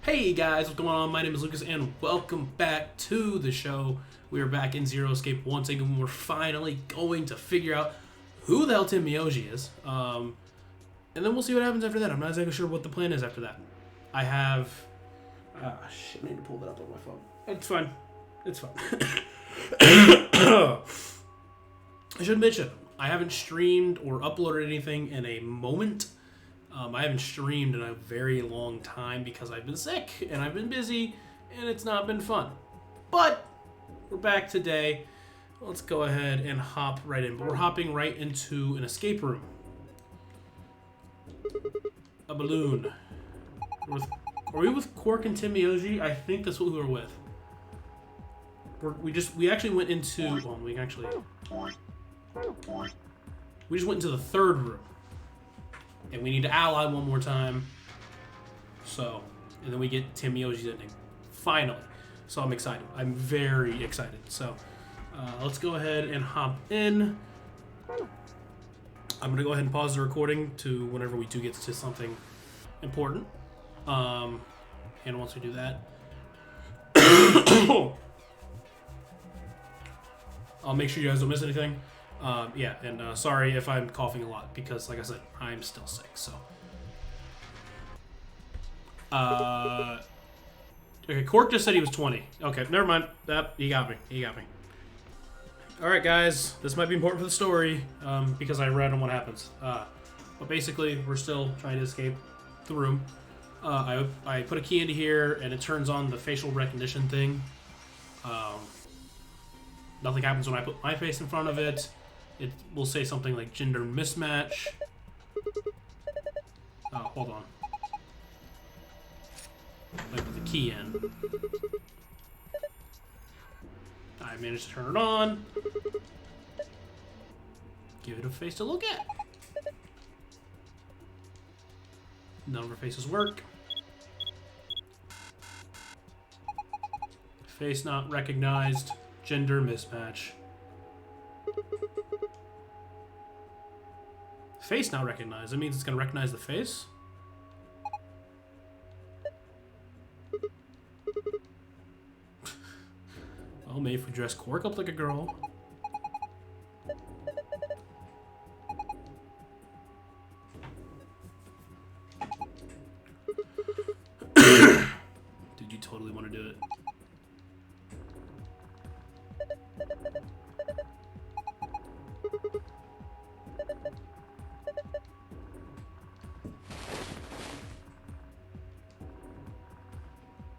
Hey guys, what's going on? My name is Lucas and welcome back to the show. We are back in Zero Escape once again. We're finally going to figure out who the hell Tenmyouji is. And then we'll see what happens after that. I'm not exactly sure what the plan is after that. I have... shit, I need to pull that up on my phone. It's fine. It's fine. I should mention, I haven't streamed or uploaded anything in a moment. I haven't streamed in a very long time because I've been sick and I've been busy and it's not been fun. But we're back today. Let's go ahead and hop right in. But we're hopping right into an escape room. A balloon. Are we with Quark and Tenmyouji? I think that's what we were with. We actually went into... Well, we just went into the third room. And we need to ally one more time. So, and then we get Tenmyouji's ending. Finally. So I'm excited. I'm very excited. So, let's go ahead and hop in. I'm going to go ahead and pause the recording to whenever we do get to something important. And once we do that, I'll make sure you guys don't miss anything. Yeah, and sorry if I'm coughing a lot because, like I said, I'm still sick, so. Okay, Quark just said he was 20. Okay, never mind. He got me. He got me. Alright, guys, this might be important for the story, because I read on what happens. But basically, we're still trying to escape the room. I put a key into here, and it turns on the facial recognition thing. Nothing happens when I put my face in front of it. It will say something like gender mismatch. Oh, hold on. I put the key in. I managed to turn it on. Give it a face to look at. None of our faces work. Face not recognized. Gender mismatch. Face not recognized. That means it's going to recognize the face? Well, maybe if we dress Quark up like a girl. Dude, you totally want to do it.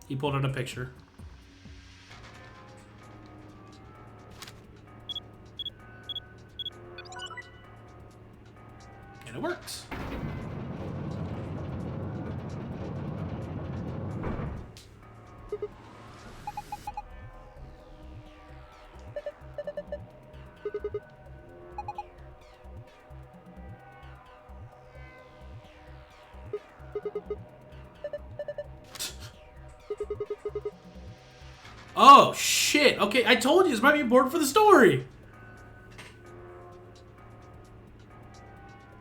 He pulled out a picture. And it works. Oh, shit. Okay, I told you this might be important for the story.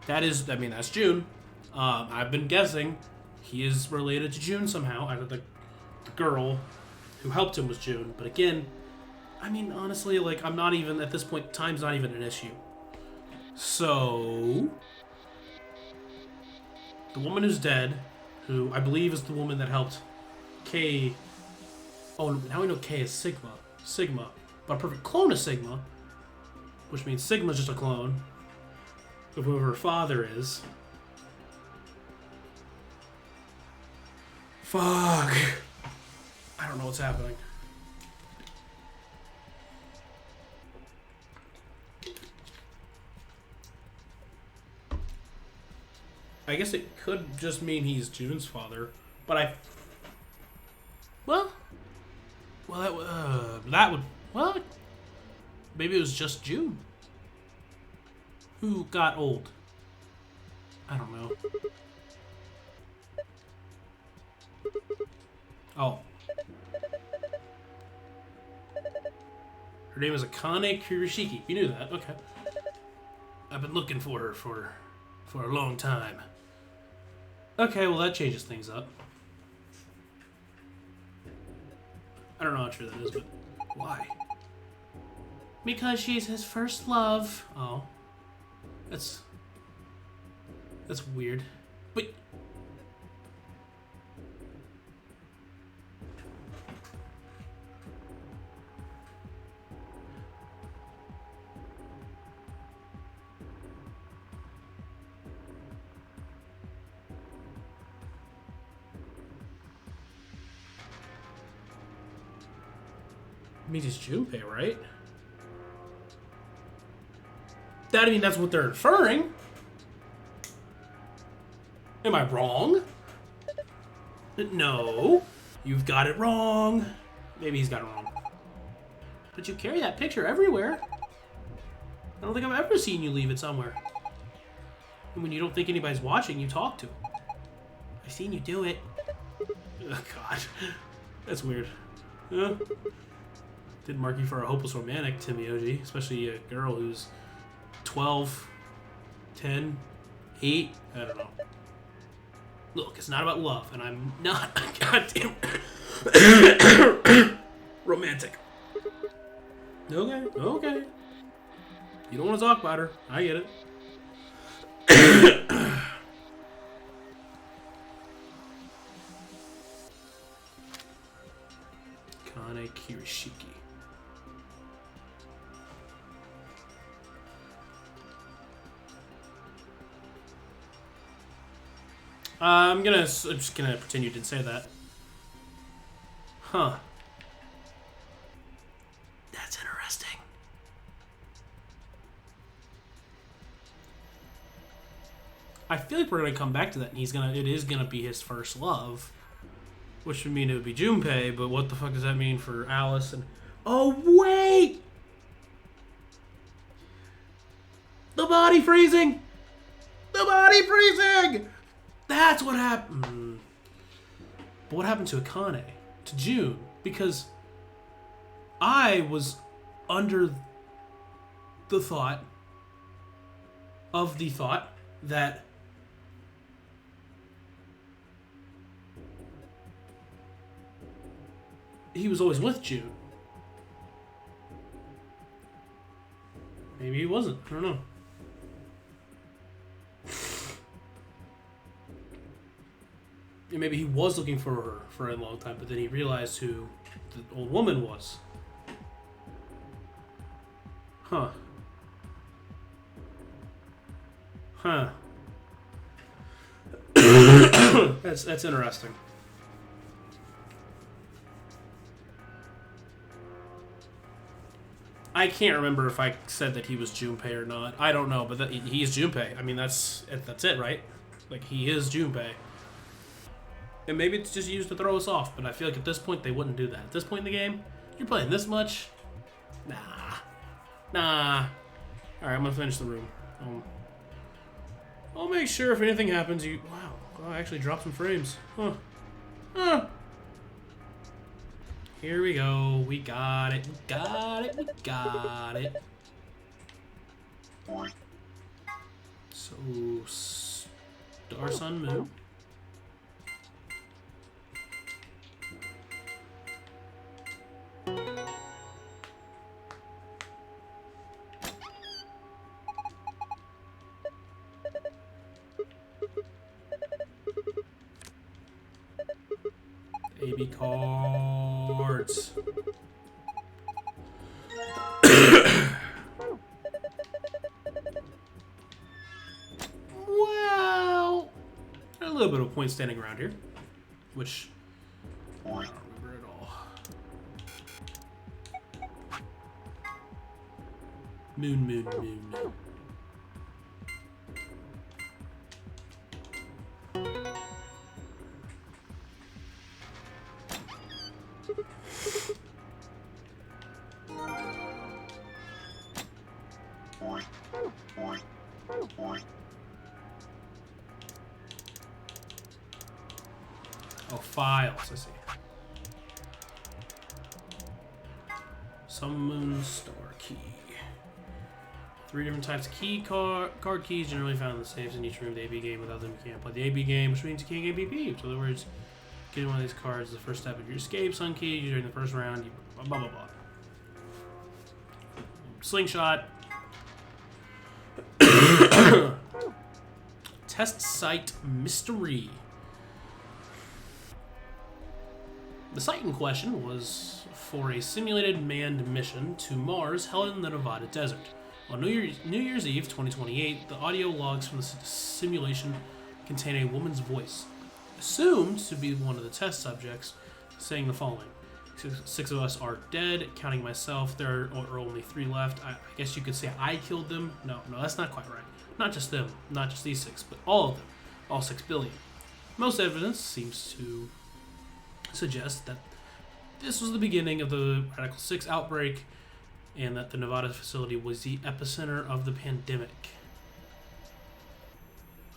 That's June. I've been guessing he is related to June somehow. Either the girl who helped him was June. But again, I mean, honestly, like, I'm not even, at this point, time's not even an issue. So, the woman who's dead, who I believe is the woman that helped Kay. Oh, now we know K is Sigma. Sigma. But a perfect clone of Sigma. Which means Sigma's just a clone of whoever her father is. Fuck. I don't know what's happening. I guess it could just mean he's June's father. But Well, that would... Well, maybe it was just June. Who got old? I don't know. Oh. Her name is Akane Kurishiki. You knew that. Okay. I've been looking for her for a long time. Okay, well that changes things up. I don't know how true that is, but why? Because she's his first love. Oh. That's weird. But it means it's Junpei, right? I mean, that's what they're inferring. Am I wrong? No. You've got it wrong. Maybe he's got it wrong. But you carry that picture everywhere. I don't think I've ever seen you leave it somewhere. And when you don't think anybody's watching, you talk to them. I've seen you do it. Oh, God. That's weird. Didn't mark you for a hopeless romantic, Tenmyouji. Especially a girl who's 12, 10, 8, I don't know. Look, it's not about love, and I'm not a goddamn romantic. Okay, okay. You don't want to talk about her. I get it. Kane Kirishiki. I'm just gonna pretend you didn't say that. Huh. That's interesting. I feel like we're gonna come back to that, and it is gonna be his first love, which would mean it would be Junpei. But what the fuck does that mean for Alice? And oh wait, the body freezing. The body freezing. That's what happened. But what happened to Akane? To June? Because I was under the thought that he was always with June. Maybe he wasn't. I don't know. Maybe he was looking for her for a long time, but then he realized who the old woman was. Huh. Huh. That's interesting. I can't remember if I said that he was Junpei or not. I don't know, but he is Junpei. I mean, that's it, right? Like, he is Junpei. And maybe it's just used to throw us off, but I feel like at this point they wouldn't do that. At this point in the game, you're playing this much? Nah. Alright, I'm gonna finish the room. I'll make sure if anything happens, you... Wow, I actually dropped some frames. Huh. Here we go. We got it. We got it. We got it. So, Star, Sun, Moon. AB cards. Well, a little bit of point standing around here, which I don't remember at all. Moon. Oh, files, I see. Summon Star Key. 3 different types of key card keys generally found in the safes in each room of the AB game. Without them, you can't play the AB game, which means you can't get BP. So in other words, Getting one of these cards is the first step of your escape. Sun key during the first round. You blah blah blah. Slingshot. Test site mystery. The site in question was for a simulated manned mission to Mars held in the Nevada desert. On New Year's Eve 2028, the audio logs from the simulation contain a woman's voice, assumed to be one of the test subjects, saying the following. 6 of us are dead, counting myself. There are only 3 left. I guess you could say I killed them. No, that's not quite right. Not just them, not just these 6, but all of them. All 6 billion. Most evidence seems to suggest that this was the beginning of the Radical 6 outbreak and that the Nevada facility was the epicenter of the pandemic.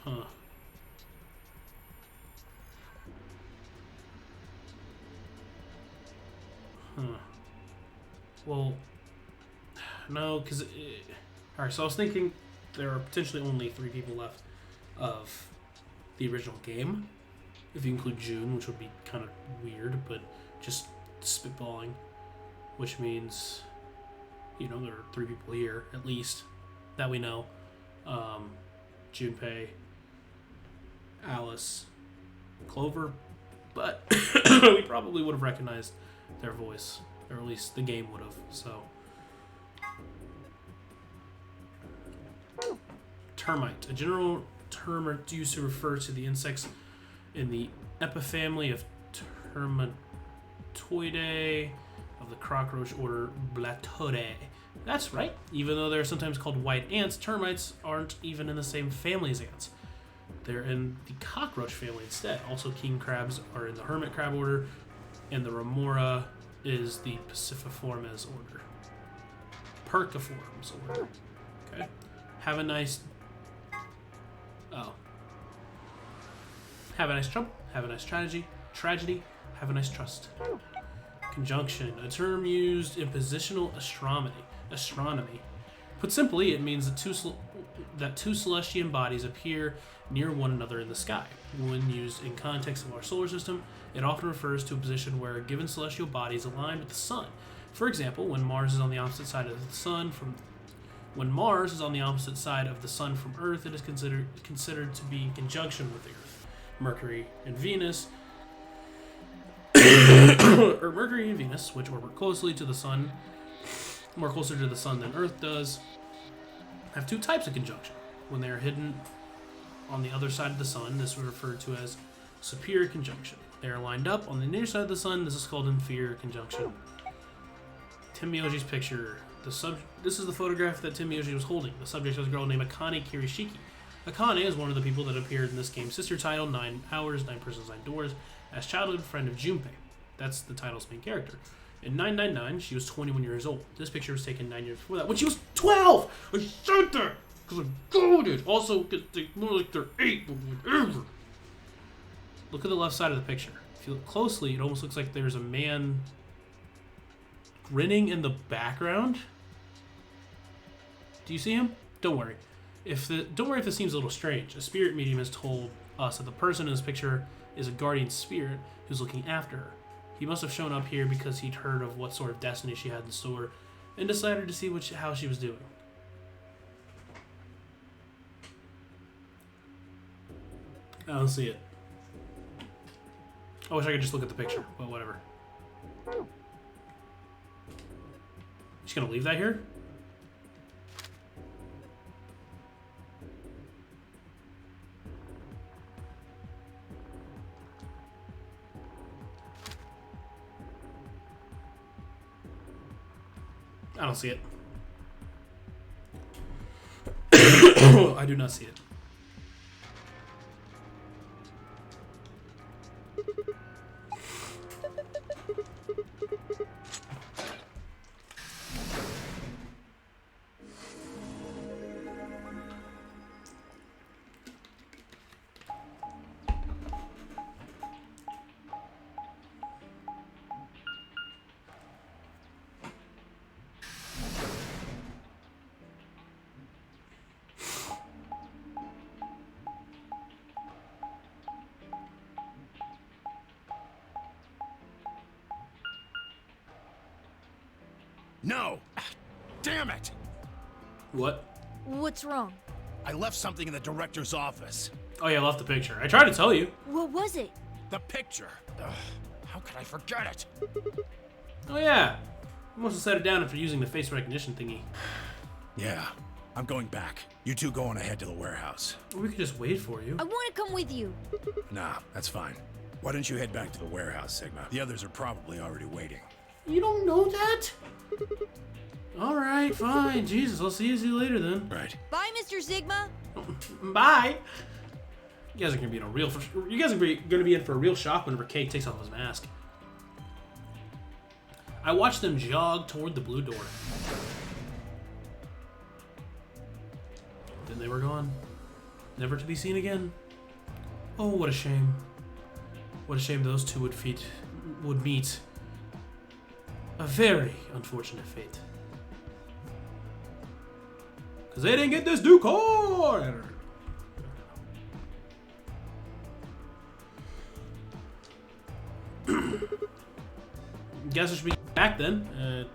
Huh. Well, no, because... Alright, so I was thinking there are potentially only 3 people left of the original game. If you include June, which would be kind of weird, but just spitballing. Which means, you know, there are 3 people here, at least, that we know. Junpei, Alice, Clover, but we probably would have recognized their voice, or at least the game would have, so. Termite, a general term used to refer to the insects in the epifamily of Termitoidae of the cockroach order Blattoidae. That's right. Even though they're sometimes called white ants, termites aren't even in the same family as ants. They're in the cockroach family instead. Also, king crabs are in the hermit crab order, and the remora is the Pacififormes order. Perciformes order. Okay. Have a nice... Oh. Have a nice trouble. Have a nice tragedy. Have a nice trust. Conjunction, a term used in positional astronomy. Put simply, it means that two celestial bodies appear near one another in the sky. When used in context of our solar system, it often refers to a position where a given celestial body is aligned with the sun. For example, when Mars is on the opposite side of the sun from Earth, it is considered to be in conjunction with the Earth. Mercury and Venus, which orbit closely to the sun, more closer to the sun than Earth does, have 2 types of conjunction. When they are hidden on the other side of the sun, this is referred to as superior conjunction. They are lined up on the near side of the sun, this is called inferior conjunction. Tenmyouji's picture. This is the photograph that Tenmyouji was holding. The subject was a girl named Akane Kirishiki. Akane is one of the people that appeared in this game's sister title, 9 Hours, 9 Persons, 9 Doors, as childhood friend of Junpei. That's the title's main character. In 999, she was 21 years old. This picture was taken 9 years before that, when she was 12! I said that! Because I'm goaded! Also, because they look like they're 8, but whatever. Look at the left side of the picture. If you look closely, it almost looks like there's a man grinning in the background. Do you see him? Don't worry. Don't worry if this seems a little strange. A spirit medium has told us that the person in this picture is a guardian spirit who's looking after her. He must have shown up here because he'd heard of what sort of destiny she had in store and decided to see how she was doing. I don't see it. I wish I could just look at the picture, but whatever. Just gonna leave that here? I don't see it. I do not see it. No! Damn it! What? What's wrong? I left something in the director's office. Oh yeah, I left the picture. I tried to tell you. What was it? The picture. Ugh, how could I forget it? Oh yeah. I must have set it down after using the face recognition thingy. Yeah, I'm going back. You two go on ahead to the warehouse. Or we could just wait for you. I want to come with you. Nah, that's fine. Why don't you head back to the warehouse, Sigma? The others are probably already waiting. You don't know that? Alright, fine. Jesus, I'll see you later then. Right. Bye, Mr. Sigma. Bye. You guys are gonna be in a real. You guys are gonna be in for a real shock whenever Cake takes off his mask. I watched them jog toward the blue door. Then they were gone, never to be seen again. Oh, what a shame! What a shame those two would meet. A very unfortunate fate. Because they didn't get this new car! Guess I should be back then.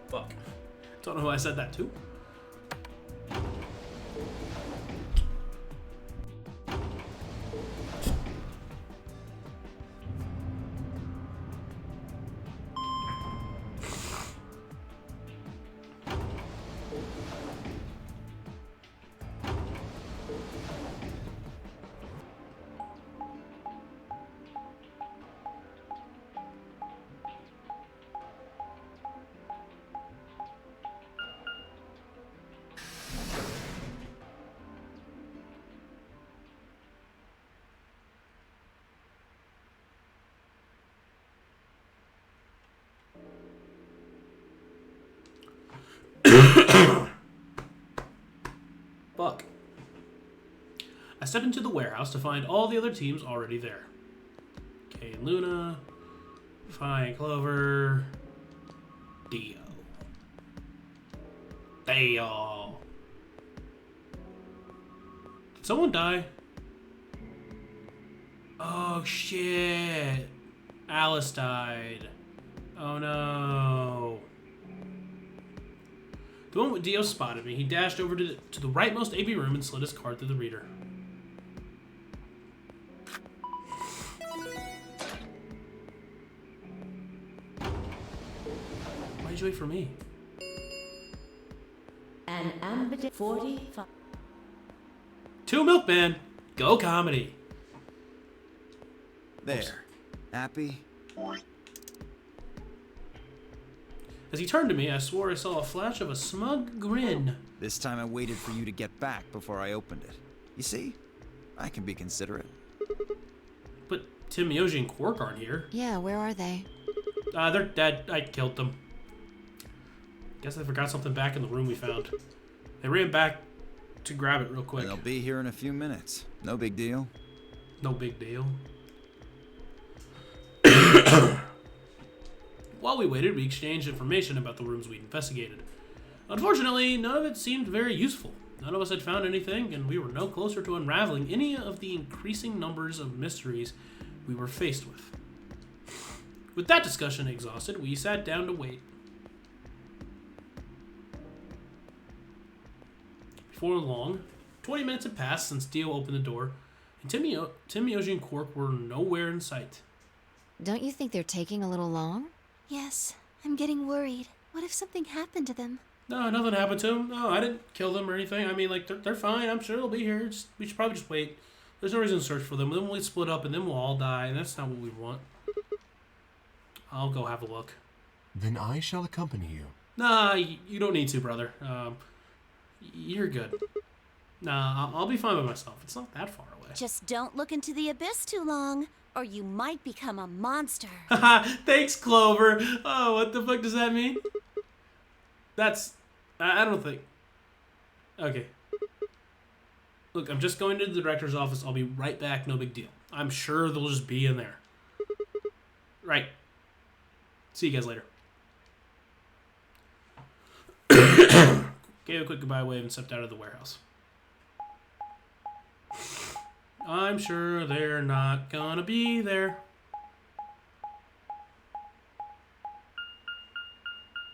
Fuck. Don't know who I said that to. Fuck. I stepped into the warehouse to find all the other teams already there. Kay and Luna, Fi and Clover, Dio. Dio. Did someone die? Oh shit. Alice died. Oh no. The moment Dio spotted me, he dashed over to the rightmost AP room and slid his card through the reader. Why did you wait for me? An ambit 45. 2 Milkman, go comedy. There. Oops. Happy? As he turned to me, I swore I saw a flash of a smug grin. This time I waited for you to get back before I opened it. You see? I can be considerate. But Tenmyouji and Quark aren't here. Yeah, where are they? They're dead. I killed them. Guess I forgot something back in the room we found. They ran back to grab it real quick. And they'll be here in a few minutes. No big deal. No big deal. While we waited, we exchanged information about the rooms we'd investigated. Unfortunately, none of it seemed very useful. None of us had found anything, and we were no closer to unraveling any of the increasing numbers of mysteries we were faced with. With that discussion exhausted, we sat down to wait. Before long, 20 minutes had passed since Dio opened the door, and Tenmyouji and Quark were nowhere in sight. Don't you think they're taking a little long? Yes, I'm getting worried. What if something happened to them? No, nothing happened to them. No, I didn't kill them or anything. I mean, like, they're fine. I'm sure they'll be here. We should probably just wait. There's no reason to search for them. Then we'll split up, and then we'll all die, and that's not what we want. I'll go have a look. Then I shall accompany you. Nah, you don't need to, brother. You're good. Nah, I'll be fine by myself. It's not that far away. Just don't look into the abyss too long, or you might become a monster. Haha, thanks, Clover. Oh, what the fuck does that mean? That's... I don't think... Okay. Look, I'm just going to the director's office. I'll be right back. No big deal. I'm sure they'll just be in there. Right. See you guys later. Gave a quick goodbye wave and stepped out of the warehouse. I'm sure they're not gonna be there.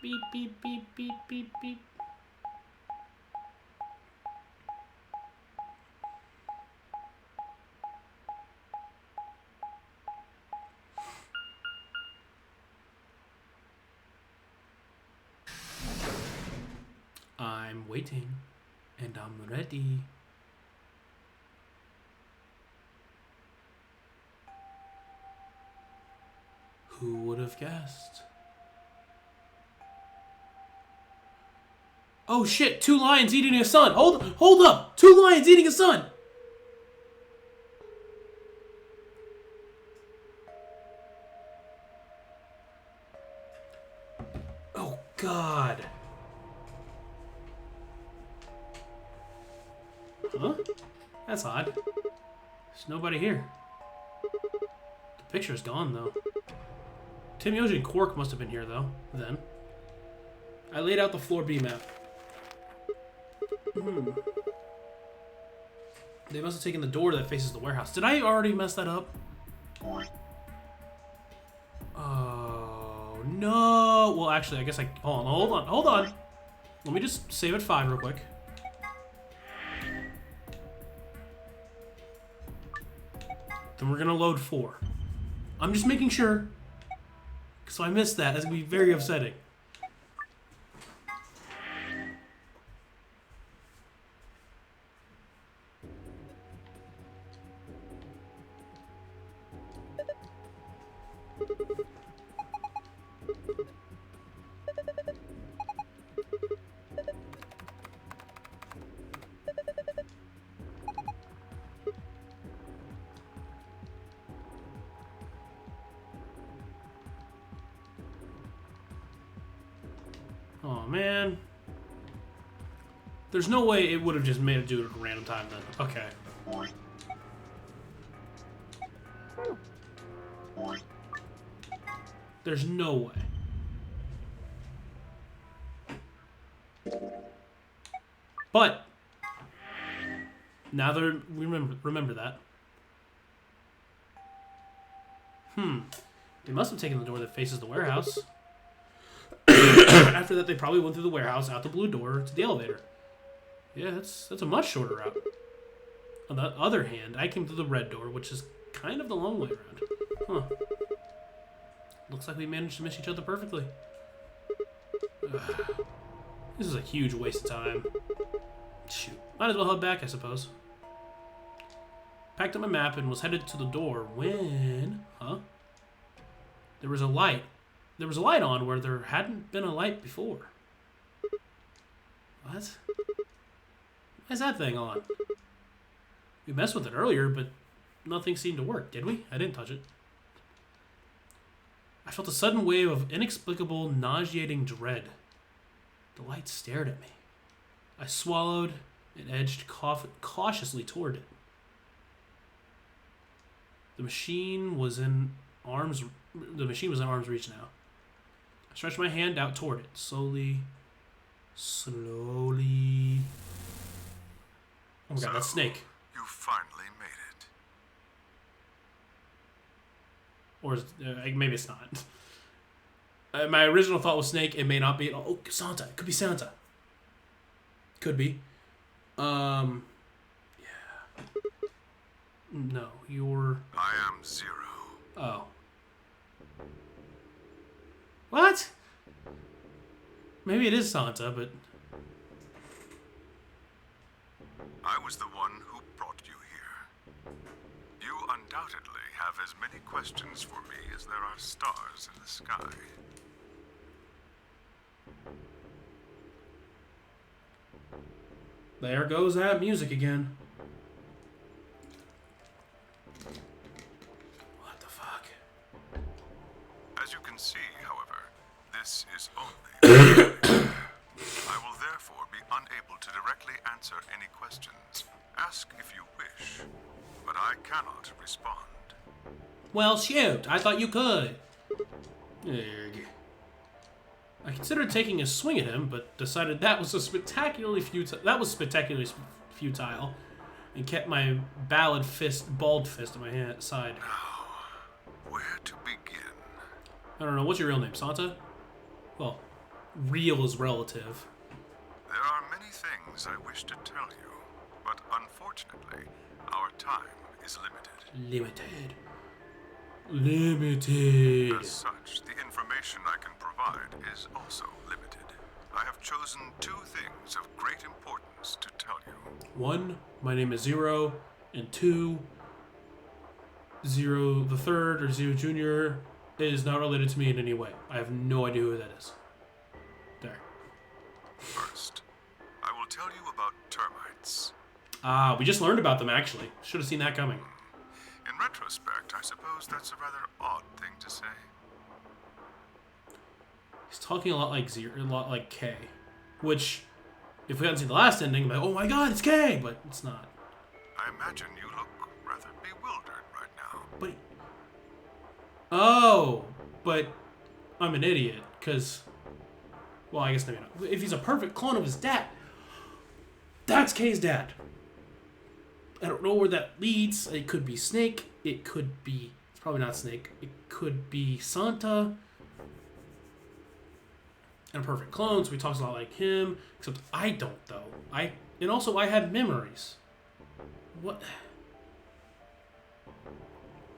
Beep, beep, beep, beep, beep, beep. I'm waiting, and I'm ready. Who would have guessed? Oh shit, 2 lions eating a sun. Hold up. 2 lions eating a sun. Oh god. Huh? That's odd. There's nobody here. The picture's gone though. Tenmyouji and Quark must have been here though, then. I laid out the floor B map. They must have taken the door that faces the warehouse. Did I already mess that up? Oh, no. Well, actually, I guess I... Hold on. Let me just save at 5 real quick. Then we're going to load 4. I'm just making sure. So I missed that. That's going to be very upsetting. Oh man. There's no way it would have just made it do it at a random time then. Okay. There's no way. But now that we remember that. They must have taken the door that faces the warehouse. After that, they probably went through the warehouse, out the blue door, to the elevator. Yeah, that's a much shorter route. On the other hand, I came through the red door, which is kind of the long way around. Huh. Looks like we managed to miss each other perfectly. This is a huge waste of time. Shoot. Might as well head back, I suppose. Packed up my map and was headed to the door when... There was a light. There was a light on where there hadn't been a light before. What? Why is that thing on? We messed with it earlier, but nothing seemed to work, did we? I didn't touch it. I felt a sudden wave of inexplicable, nauseating dread. The light stared at me. I swallowed and edged cautiously toward it. The machine was in arm's reach now. I stretched my hand out toward it, slowly. Oh my god, that's Snake. You finally made it. Or maybe it's not. My original thought was Snake. It may not be. Oh, Santa. It could be Santa. Could be. Yeah. No, you're... I am Zero. Oh. What? Maybe it is Santa, but... I was the one who brought you here. You undoubtedly have as many questions for me as there are stars in the sky. There goes that music again. What the fuck? As you can see, however, this is only... I will therefore be unable to directly answer any questions. Ask if you wish, but I cannot respond. Well, shoot. I thought you could. Ugh. I considered taking a swing at him, but decided that was spectacularly futile, and kept my bald fist at my side. Now, where to begin? I don't know. What's your real name? Santa? Well, real is relative. There are many things I wish to tell you, but unfortunately, our time is limited. Limited. As such, the information I can provide is also limited. I have chosen two things of great importance to tell you. 1, my name is Zero, and 2, Zero the Third or Zero Junior is not related to me in any way. I have no idea who that is. There. First, I will tell you about termites. Ah, we just learned about them actually. Should have seen that coming. In retrospect, I suppose that's a rather odd thing to say. He's talking a lot like Zero, a lot like K, which, if we hadn't seen the last ending, I'm like, oh my god, it's K, but it's not. I imagine you look rather bewildered right now. But oh, but I'm an idiot because, well, I guess maybe not. If he's a perfect clone of his dad, that's K's dad. I don't know where that leads. It could be Snake. It could be. It's probably not Snake. It could be Santa. And a perfect clone, so he talks a lot like him. Except I don't, though. And also I have memories. What?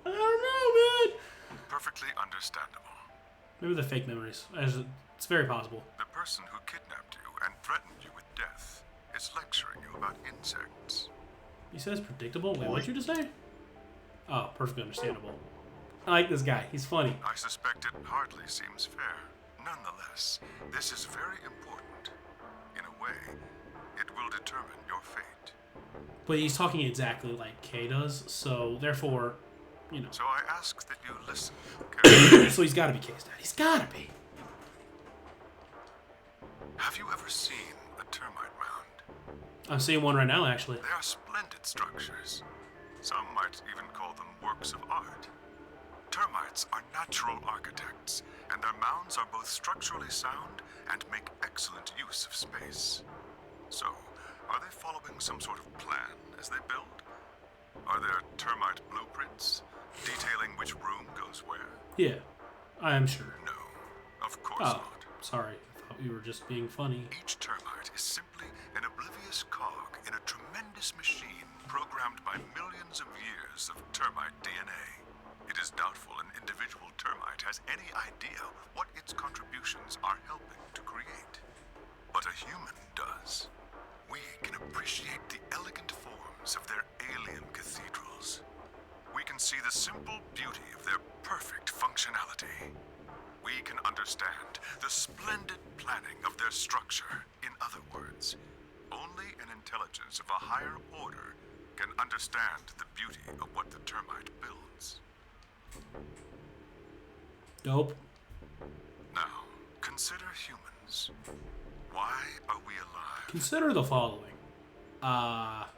I don't know, man. Perfectly understandable. Maybe they're fake memories. It's very possible. The person who kidnapped you and threatened you with death is lecturing you about insects. You said it's predictable? Wait, what'd you just say? Oh, perfectly understandable. I like this guy. He's funny. I suspect it hardly seems fair. Nonetheless, this is very important. In a way, it will determine your fate. But he's talking exactly like Kay does, so therefore, you know. So I ask that you listen carefully. So he's gotta be Kay's dad. He's gotta be. Have you ever seen a termite mound? I'm seeing one right now, actually. They are splendid structures. Some might even call them works of art. Termites are natural architects, and their mounds are both structurally sound and make excellent use of space. So, are they following some sort of plan as they build? Are there termite blueprints detailing which room goes where? Yeah, I am sure. No, of course Oh, not. sorry. I thought you were just being funny. Each termite is simply an oblivious cog in a tremendous machine programmed by millions of years of termite DNA. It is doubtful an individual termite has any idea what its contributions are helping to create. But a human does. We can appreciate the elegant forms of their alien cathedrals. We can see the simple beauty of their perfect functionality. We can understand the splendid planning of their structure. In other words, only an intelligence of a higher order can understand the beauty of what the termite builds. Dope. Now, consider humans. Why are we alive? Consider the following. Well,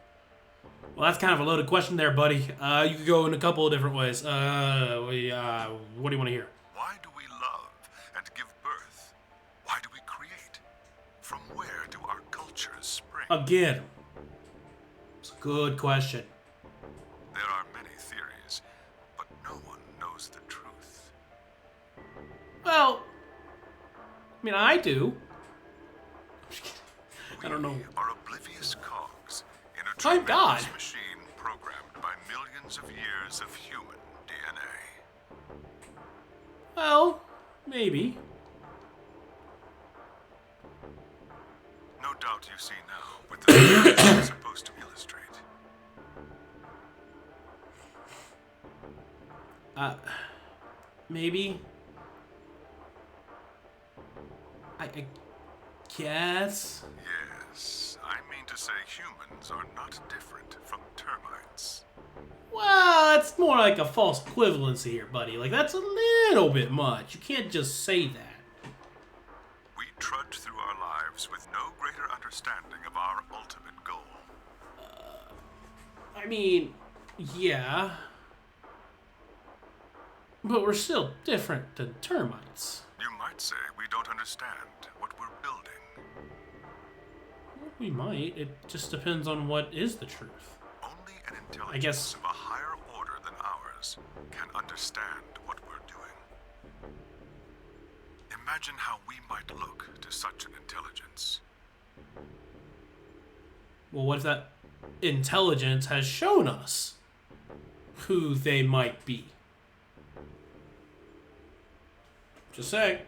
that's kind of a loaded question there, buddy. You could go in a couple of different ways. What do you want to hear? Why do we love and give birth? Why do we create? From where do our cultures spring? Again, it's a good question. There are many theories, but no one knows the truth. Well, I mean, I do. I don't know. We are oblivious cogs in a I'm God. tremendous machine programmed by millions of years of human DNA. Well, maybe. No doubt you see now what the theory is supposed to illustrate. Maybe. I guess. Yes, I mean to say humans are not different from termites. Well, it's more like a false equivalency here, buddy. Like, that's a little bit much. You can't just say that. We trudge through our lives with no greater understanding of our ultimate goal. I mean, yeah. But we're still different than termites. You might say we don't understand what we're building. We might. It just depends on what is the truth. Only an intelligence I guess. of a higher order than ours can understand what we're doing. Imagine how we might look to such an intelligence. Well, what if that intelligence has shown us who they might be? Just saying.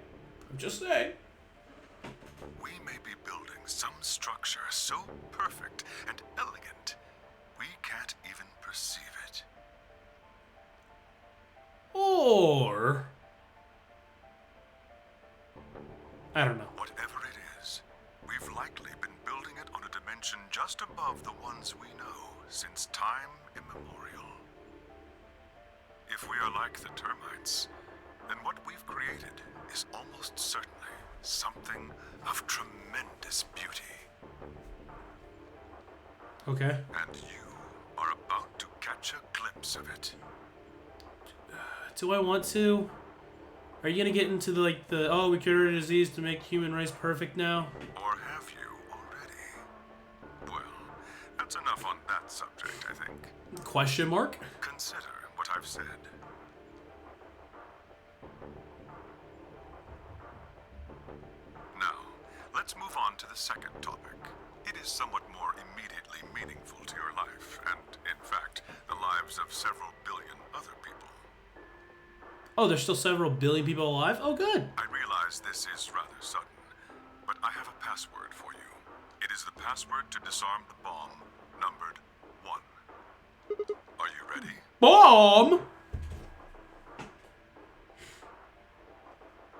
I'm just saying. We may be building some structure so perfect and elegant, we can't even perceive it. Or I don't know. Whatever it is, we've likely been building it on a dimension just above the ones we know since time immemorial. If we are like the termites, then what we've created is almost certainly something of tremendous beauty. Okay. And you are about to catch a glimpse of it. Do I want to? Are you gonna get into the oh, we cured a disease to make human race perfect now? Or have you already? Well, that's enough on that subject, I think. Question mark? Consider what I've said. Now, let's move on to the second topic. It is somewhat more immediately meaningful to your life, and, in fact, the lives of several billion other people. Oh, there's still several billion people alive? Oh, good. I realize this is rather sudden, but I have a password for you. It is the password to disarm the bomb, numbered 1. Are you ready? Bomb!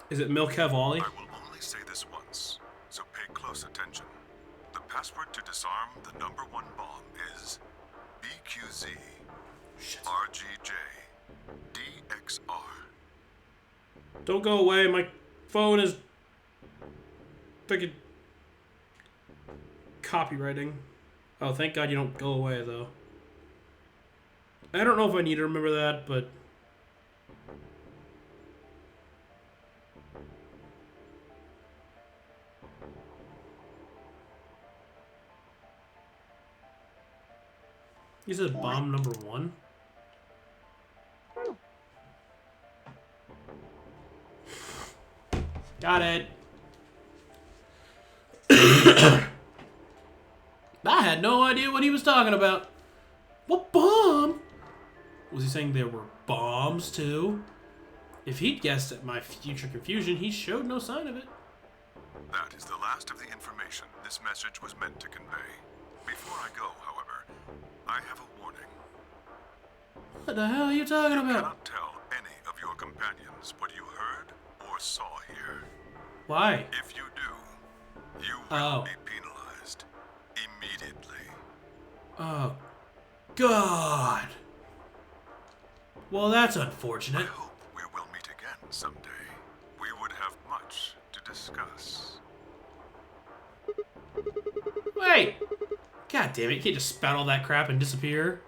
Is it Milk Cavalli? I will only say this once, so pay close attention. The password to disarm the number 1 bomb is BQZ RGJ DXR. Don't go away. My phone is freaking copywriting. Oh, thank God you don't go away, though. I don't know if I need to remember that, but... You said bomb number 1? Got it. I had no idea what he was talking about. What bomb? Was he saying there were bombs too? If he'd guessed at my future confusion, he showed no sign of it. That is the last of the information this message was meant to convey. Before I go, however, I have a warning. What the hell are you talking You about? cannot tell any of your companions what you heard or saw here. Why? If you do, you will be penalized immediately. Oh, God. Well, that's I unfortunate. hope we will meet again someday. We would have much to discuss. Wait! God damn it, you can't just spout all that crap and disappear.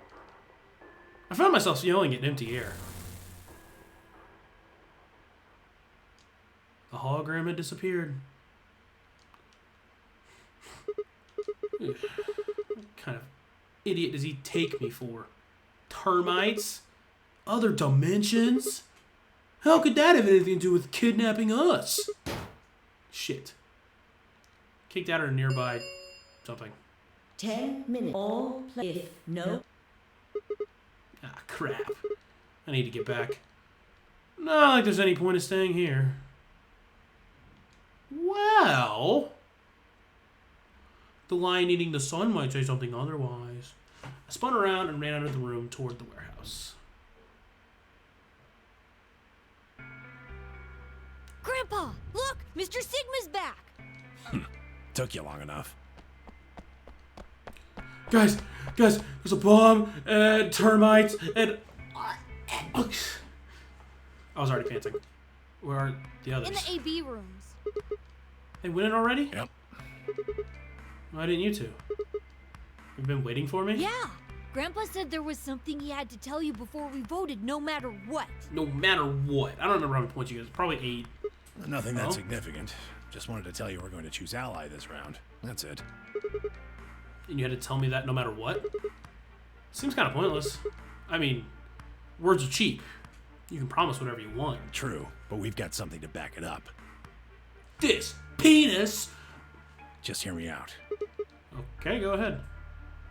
I found myself yelling at empty air. The hologram had disappeared. What kind of idiot does he take me for? Termites? Other dimensions? How could that have anything to do with kidnapping us? Shit. Kicked out of a nearby something. 10 minutes. All play. If no. Ah, crap. I need to get back. Not like there's any point in staying here. Well... The lion eating the sun might say something otherwise. I spun around and ran out of the room toward the warehouse. Grandpa, look! Mr. Sigma's back! Took you long enough. Guys, there's a bomb and termites and... I was already panting. Where are the others? In the AB rooms. They went in already? Yep. Why didn't you two? You've been waiting for me? Yeah! Grandpa said there was something he had to tell you before we voted, no matter what. No matter what. I don't remember how many points you guys. Probably 8. Nothing that Oh? significant. Just wanted to tell you we're going to choose ally this round. That's it. And you had to tell me that no matter what? Seems kind of pointless. I mean, words are cheap. You can promise whatever you want. True, but we've got something to back it up. this penis. Just hear me out. Okay, go ahead.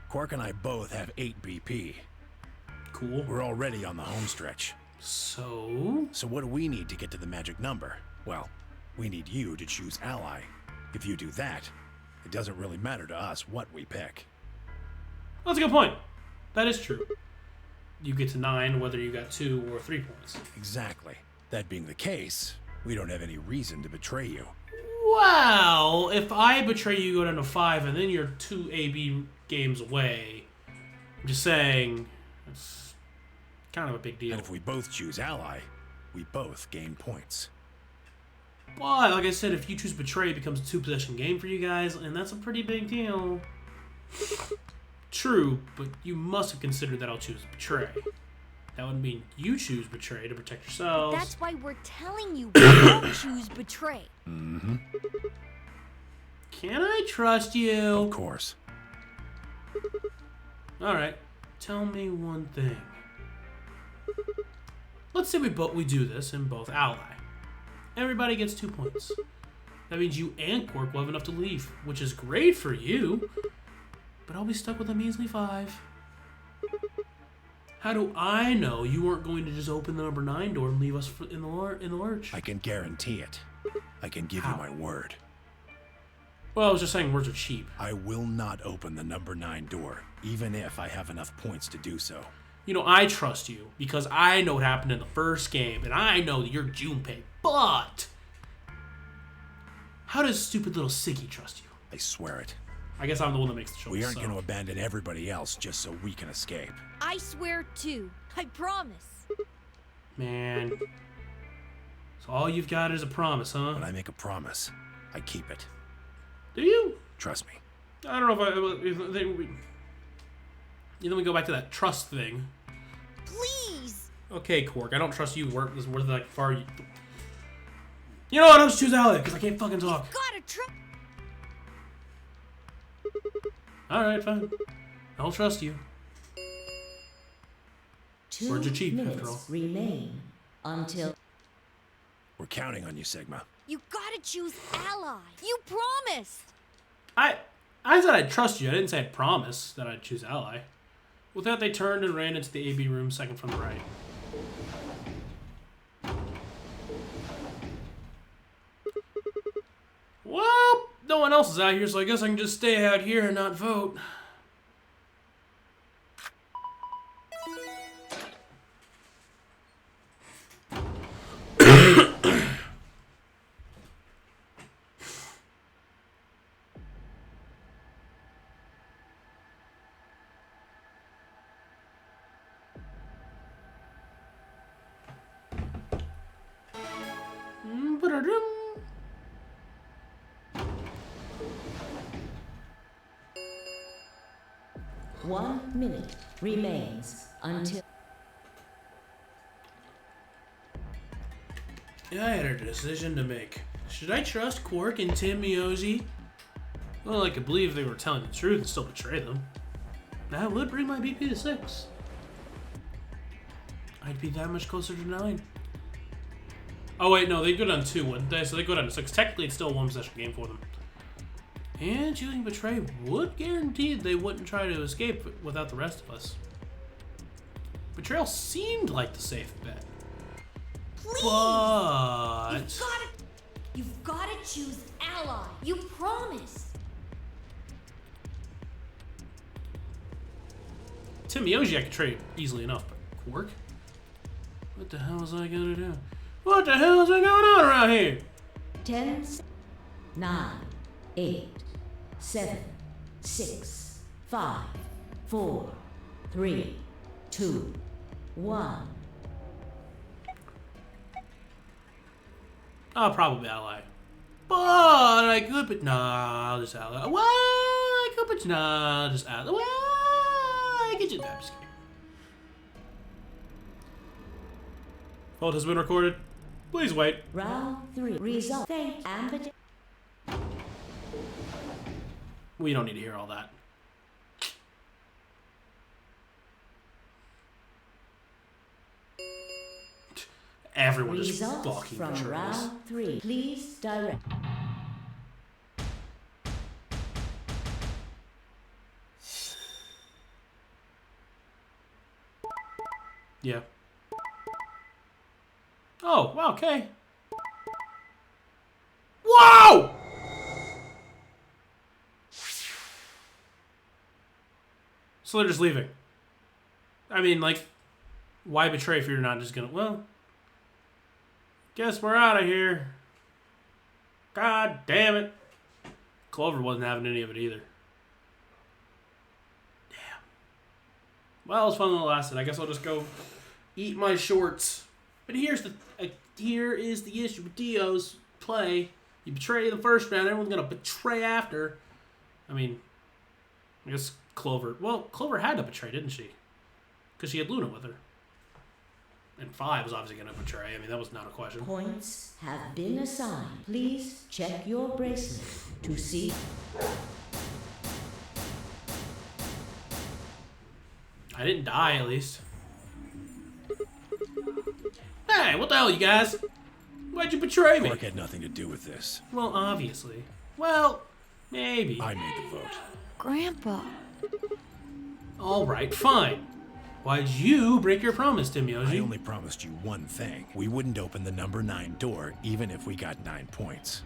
Quark and I both have 8 BP. Cool. We're already on the home stretch. So what do we need to get to the magic number? Well, we need you to choose ally. If you do that, it doesn't really matter to us what we pick. that's a good point. That is true. You get to 9 whether you got 2 or 3 points. Exactly. That being the case, we don't have any reason to betray you. Well, if I betray you, go down to 5, and then you're 2 AB games away. I'm just saying, it's kind of a big deal. And if we both choose ally, we both gain points. But, like I said, if you choose betray, it becomes a 2-possession game for you guys, and that's a pretty big deal. True, but you must have considered that I'll choose betray. That would mean you choose betray to protect yourselves. That's why we're telling you don't choose betray. Mm-hmm. Can I trust you? Of course. Alright, tell me one thing. Let's say we do this in both ally. Everybody gets 2 points. That means you and Quark will have enough to leave, which is great for you. But I'll be stuck with a measly 5. How do I know you weren't going to just open the number 9 door and leave us in the lurch? I can guarantee it. I can give How? you my word. Well, I was just saying words are cheap. I will not open the number 9 door, even if I have enough points to do so. You know, I trust you because I know what happened in the first game, and I know that you're Junpei. But how does stupid little Siggy trust you? I swear it. I guess I'm the one that makes the choice. We aren't so. going to abandon everybody else just so we can escape. I swear too. I promise. Man. So all you've got is a promise, huh? When I make a promise, I keep it. Do you? Trust me. I don't know if then we go back to that trust thing. Please. Okay, Quark, I don't trust you. Worth like far. You know what? I'll just choose Alec because I can't fucking talk. Gotta trust. All right, fine. I'll trust you. 2 Words are cheap, minutes after all. remain until... We're counting on you, Sigma. You gotta choose ally. You promised. I said I'd trust you. I didn't say I'd promise that I'd choose ally. With that, they turned and ran into the AB room, second from the right. Well, no one else is out here, so I guess I can just stay out here and not vote. Ba-da-dum. 1 minute remains until... Yeah, I had a decision to make. Should I trust Quark and Tenmyouji? Well, I could believe they were telling the truth and still betray them. That would bring my BP to 6. I'd be that much closer to 9. Oh wait, no, they go down 2, wouldn't they? So they go down to 6. Technically, it's still a 1-possession game for them. And choosing betray would guarantee they wouldn't try to escape without the rest of us. Betrayal seemed like the safe bet. Please. But You've gotta choose ally. You promised. Tenmyouji I could trade easily enough, but Quark? What the hell was I gonna do? What the hell is going on around here? 10, 9, 8, 7, 6, 5, 4, 3, 2, 1. I'll probably ally. But I could, but nah, I'll just ally. Well, I could, but nah, I'll just ally. Well, I could just, I'm just kidding. Vote has been recorded. Please wait. Round 3. Result. Thank and... We don't need to hear all that. Everyone just Results fucking from betrays. round 3. Please direct. Yeah. Oh, wow, okay. Whoa! So they're just leaving. I mean, like, why betray if you're not just gonna... Well, guess we're out of here. God damn it. Clover wasn't having any of it either. Damn. Well, it was fun while it lasted. I guess I'll just go eat my shorts. But here is the issue with Dio's play. You betray the first round, everyone's gonna betray after. I mean, I guess Clover... Well, Clover had to betray, didn't she? Because she had Luna with her. And 5 was obviously going to betray. I mean, that was not a question. Points have been assigned. Please check your bracelet to see. I didn't die, at least. Hey, what the hell, you guys? Why'd you betray me? Quark had nothing to do with this. Well, obviously. Well, maybe. I made the vote. Grandpa. Alright, fine. Why'd you break your promise, I Tenmyouji? only promised you one thing. We wouldn't open the number 9 door, even if we got 9 points.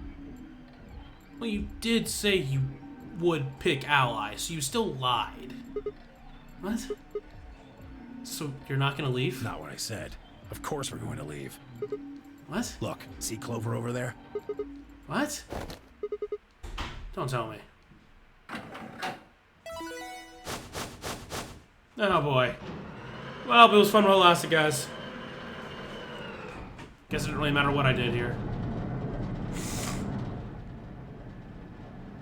Well, you did say you would pick Ally, so you still lied. What? So you're not gonna leave? Not what I said. Of course we're going to leave. What? Look, see Clover over there? What? Don't tell me. Oh boy. Well, it was fun while it lasted, guys. Guess it didn't really matter what I did here.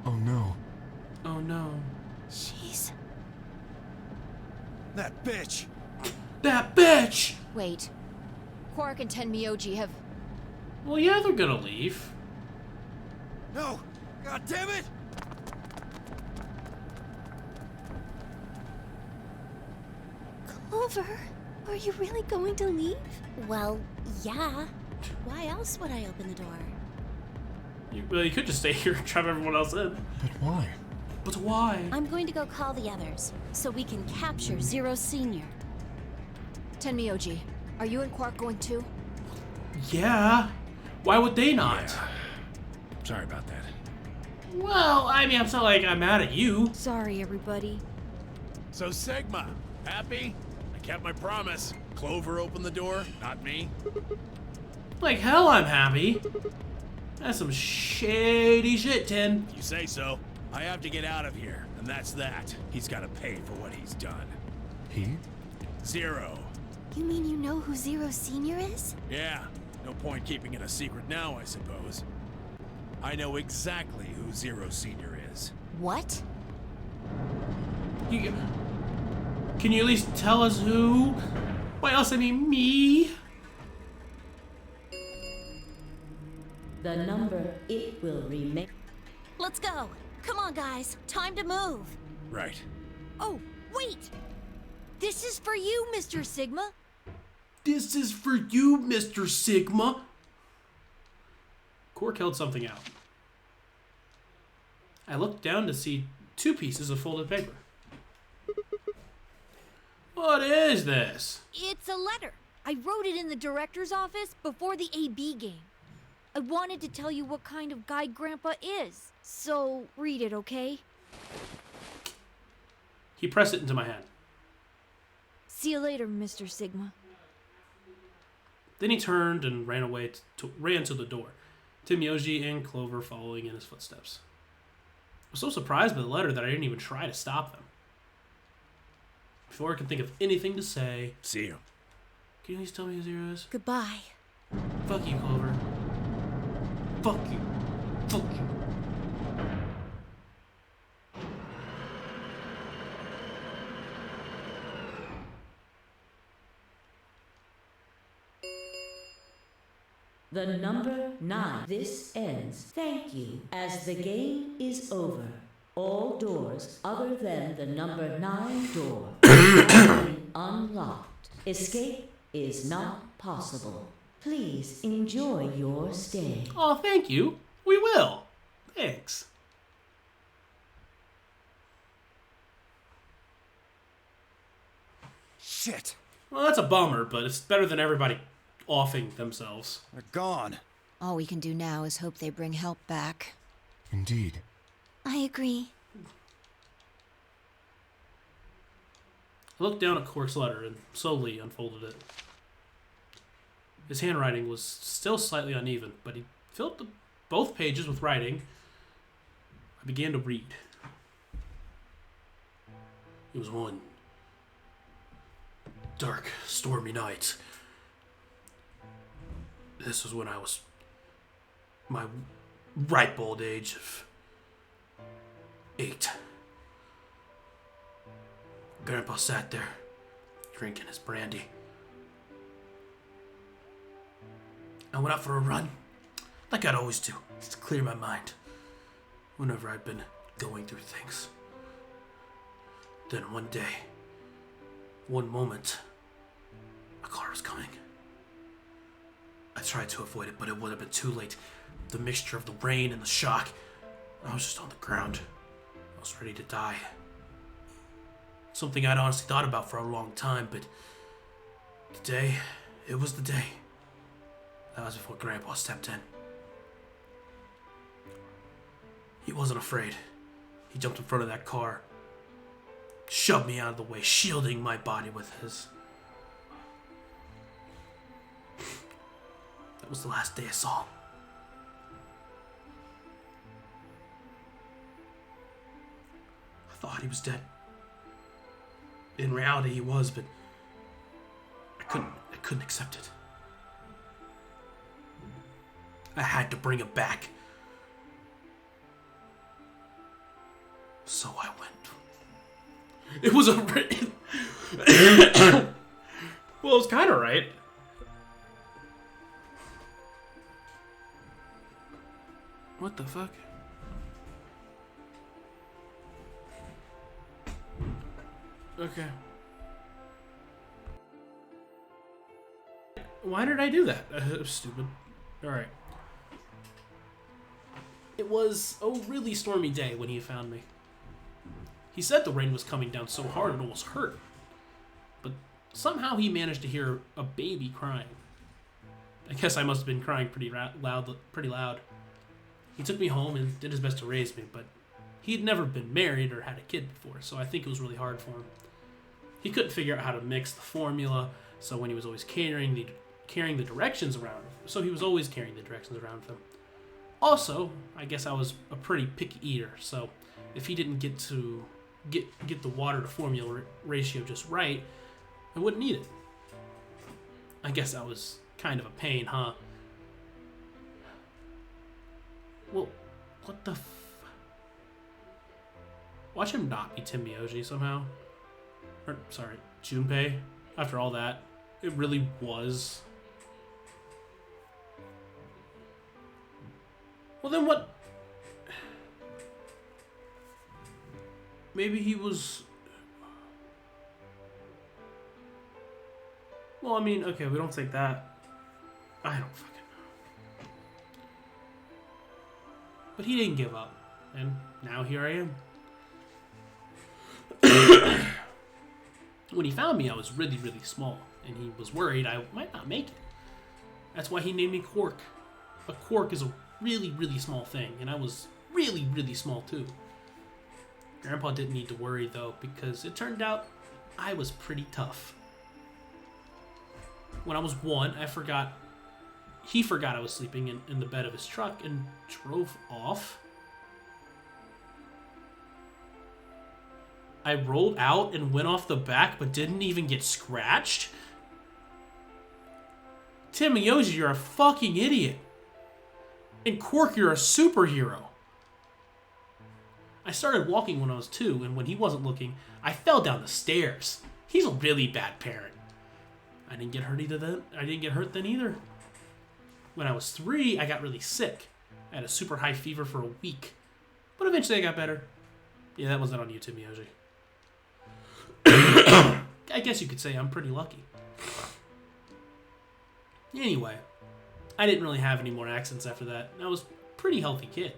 Oh no. Oh no. Jeez. That bitch! That bitch! Wait. Quark and Tenmyouji have... Well, yeah, they're gonna leave. No! God damn it! Clover, are you really going to leave? Well, yeah. Why else would I open the door? You could just stay here and trap everyone else in. But why? But why? I'm going to go call the others, so we can capture Zero Senior. Tenmyouji, are you and Quark going too? Yeah. Why would they not? Yeah. Sorry about that. Well, I mean, it's not like I'm mad at you. Sorry, everybody. So Sigma, happy? I kept my promise. Clover opened the door, not me. Like hell, I'm happy. That's some shady shit, Ten. You say so. I have to get out of here, and that's that. He's got to pay for what he's done. He? Zero. You mean you know who Zero Senior is? Yeah, no point keeping it a secret now, I suppose. I know exactly who Zero Senior is. What? Can you at least tell us who? By else I mean me. The number it will remain. Let's go. Come on, guys. Time to move. Right. Oh, wait! This is for you, Mr. Sigma. This is for you, Mr. Sigma. Quark held something out. I looked down to see 2 pieces of folded paper. What is this? It's a letter. I wrote it in the director's office before the AB game. I wanted to tell you what kind of guy Grandpa is. So, read it, okay? He pressed it into my hand. See you later, Mr. Sigma. Then he turned and ran away ran to the door. Tenmyouji and Clover following in his footsteps. I was so surprised by the letter that I didn't even try to stop them. Before I could think of anything to say... See you. Can you please tell me who Zero is? Goodbye. Fuck you, Clover. Fuck you. Fuck you. The number 9. This ends. Thank you. As the game is over, all doors other than the number 9 door have been unlocked. Escape is not possible. Please enjoy your stay. Oh, thank you. We will. Thanks. Shit! Well, that's a bummer, but it's better than everybody offing themselves. They're gone. All we can do now is hope they bring help back. Indeed. I agree. I looked down at Cork's letter and slowly unfolded it. His handwriting was still slightly uneven, but he filled both pages with writing. I began to read. It was one dark, stormy night. This was when I was my ripe old age of 8. Grandpa sat there, drinking his brandy. I went out for a run, like I'd always do, just to clear my mind whenever I'd been going through things. Then one day, one moment, a car was coming. I tried to avoid it, but it would have been too late. The mixture of the rain and the shock, I was just on the ground. I was ready to die. Something I'd honestly thought about for a long time, but today, it was the day. That was before Grandpa stepped in. He wasn't afraid. He jumped in front of that car, shoved me out of the way, shielding my body with his. That was the last day I saw him. I thought he was dead. In reality, he was, but I couldn't accept it. I had to bring him back. So I went. It was a... Well, it was kind of right. What the fuck? Okay. Why did I do that? Stupid. Alright. It was a really stormy day when he found me. He said the rain was coming down so hard it almost hurt. But somehow he managed to hear a baby crying. I guess I must have been crying pretty loud. He took me home and did his best to raise me, but he'd never been married or had a kid before, so I think it was really hard for him. He couldn't figure out how to mix the formula, so when he was always carrying the directions around, so he was always carrying the directions around with him. Also, I guess I was a pretty picky eater, so if he didn't get the water to formula ratio just right, I wouldn't eat it. I guess I was kind of a pain, huh? Well, what the Watch him not be Tenmyouji somehow. Or, sorry, Junpei. After all that, it really was. Well, then what? Maybe he was... Well, I mean, okay, we don't take that. I don't fucking know. But he didn't give up. And now here I am. When he found me, I was really, really small. And he was worried I might not make it. That's why he named me Quark. A quark is a really, really small thing. And I was really, really small too. Grandpa didn't need to worry though, because it turned out I was pretty tough. When I was 1, he forgot I was sleeping in the bed of his truck and drove off. I rolled out and went off the back, but didn't even get scratched? Tenmyouji, you're a fucking idiot. And Quark, you're a superhero. I started walking when I was 2, and when he wasn't looking, I fell down the stairs. He's a really bad parent. I didn't get hurt then either. When I was 3, I got really sick. I had a super high fever for a week. But eventually I got better. Yeah, that wasn't on you, Tenmyouji. I guess you could say I'm pretty lucky. Anyway, I didn't really have any more accidents after that. I was a pretty healthy kid.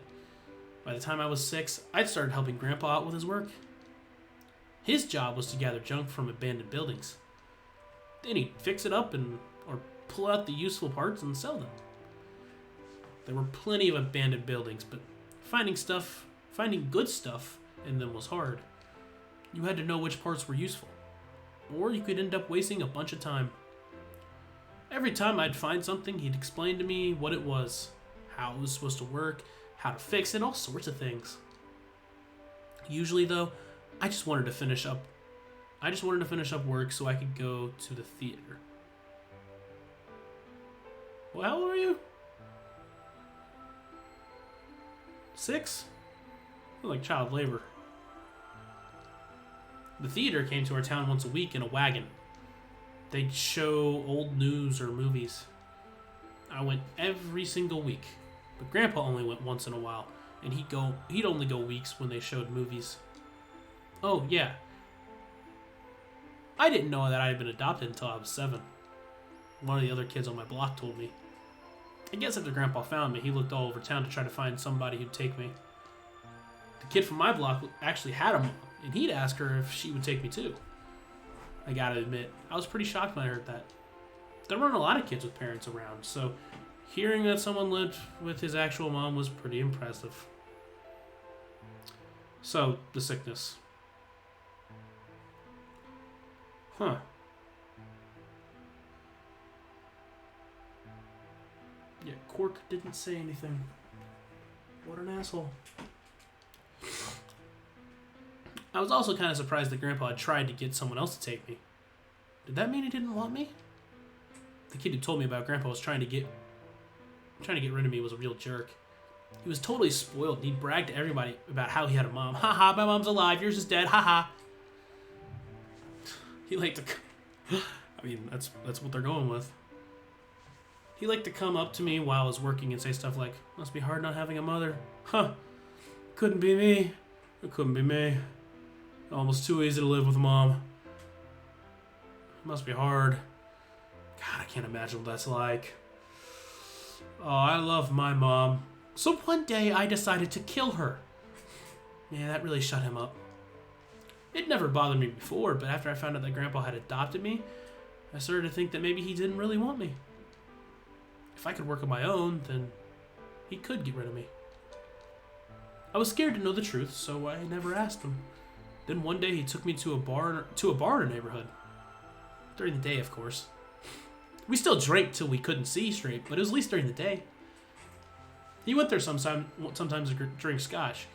By the time I was 6, I'd started helping Grandpa out with his work. His job was to gather junk from abandoned buildings. Then he'd fix it up or pull out the useful parts and sell them. There were plenty of abandoned buildings, but finding good stuff in them was hard. You had to know which parts were useful, or you could end up wasting a bunch of time. Every time I'd find something, he'd explain to me what it was, how it was supposed to work, how to fix it, all sorts of things. Usually, though, I just wanted to finish up work so I could go to the theater. Well, how old are you? 6? Like child labor. The theater came to our town once a week in a wagon. They'd show old news or movies. I went every single week, but Grandpa only went once in a while, and he'd only go weeks when they showed movies. Oh, yeah. I didn't know that I had been adopted until I was 7. One of the other kids on my block told me. I guess after Grandpa found me, he looked all over town to try to find somebody who'd take me. The kid from my block actually had a mom, and he'd ask her if she would take me too. I gotta admit, I was pretty shocked when I heard that. There weren't a lot of kids with parents around, so hearing that someone lived with his actual mom was pretty impressive. So, the sickness. Huh. Yeah, Quark didn't say anything. What an asshole. I was also kind of surprised that Grandpa had tried to get someone else to take me. Did that mean he didn't want me? The kid who told me about Grandpa was trying to get rid of me was a real jerk. He was totally spoiled, and he bragged to everybody about how he had a mom. Haha, my mom's alive, yours is dead, haha. He liked to... I mean, that's what they're going with. He liked to come up to me while I was working and say stuff like, must be hard not having a mother. Huh. Couldn't be me. It couldn't be me. Almost too easy to live with a mom. Must be hard. God, I can't imagine what that's like. Oh, I love my mom. So one day I decided to kill her. Yeah, that really shut him up. It never bothered me before, but after I found out that Grandpa had adopted me, I started to think that maybe he didn't really want me. If I could work on my own, then he could get rid of me. I was scared to know the truth, so I never asked him. Then one day he took me to a bar in our neighborhood. During the day, of course. We still drank till we couldn't see straight, but it was at least during the day. He went there sometimes to drink scotch,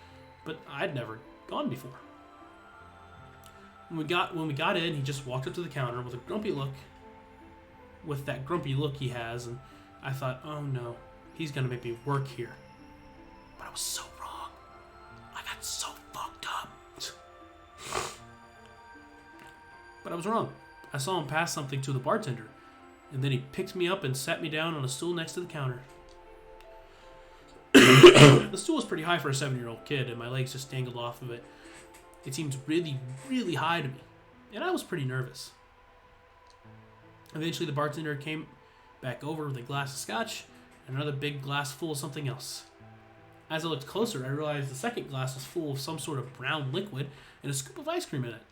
but I'd never gone before. When we got in, he just walked up to the counter with a grumpy look. With that grumpy look he has, and I thought, oh no, he's gonna make me work here. But I was so wrong. I got so fucked up. But I was wrong. I saw him pass something to the bartender, and then he picked me up and sat me down on a stool next to the counter. The stool was pretty high for a 7-year-old kid, and my legs just dangled off of it. It seemed really, really high to me, and I was pretty nervous. Eventually, the bartender came back over with a glass of scotch and another big glass full of something else. As I looked closer, I realized the second glass was full of some sort of brown liquid and a scoop of ice cream in it.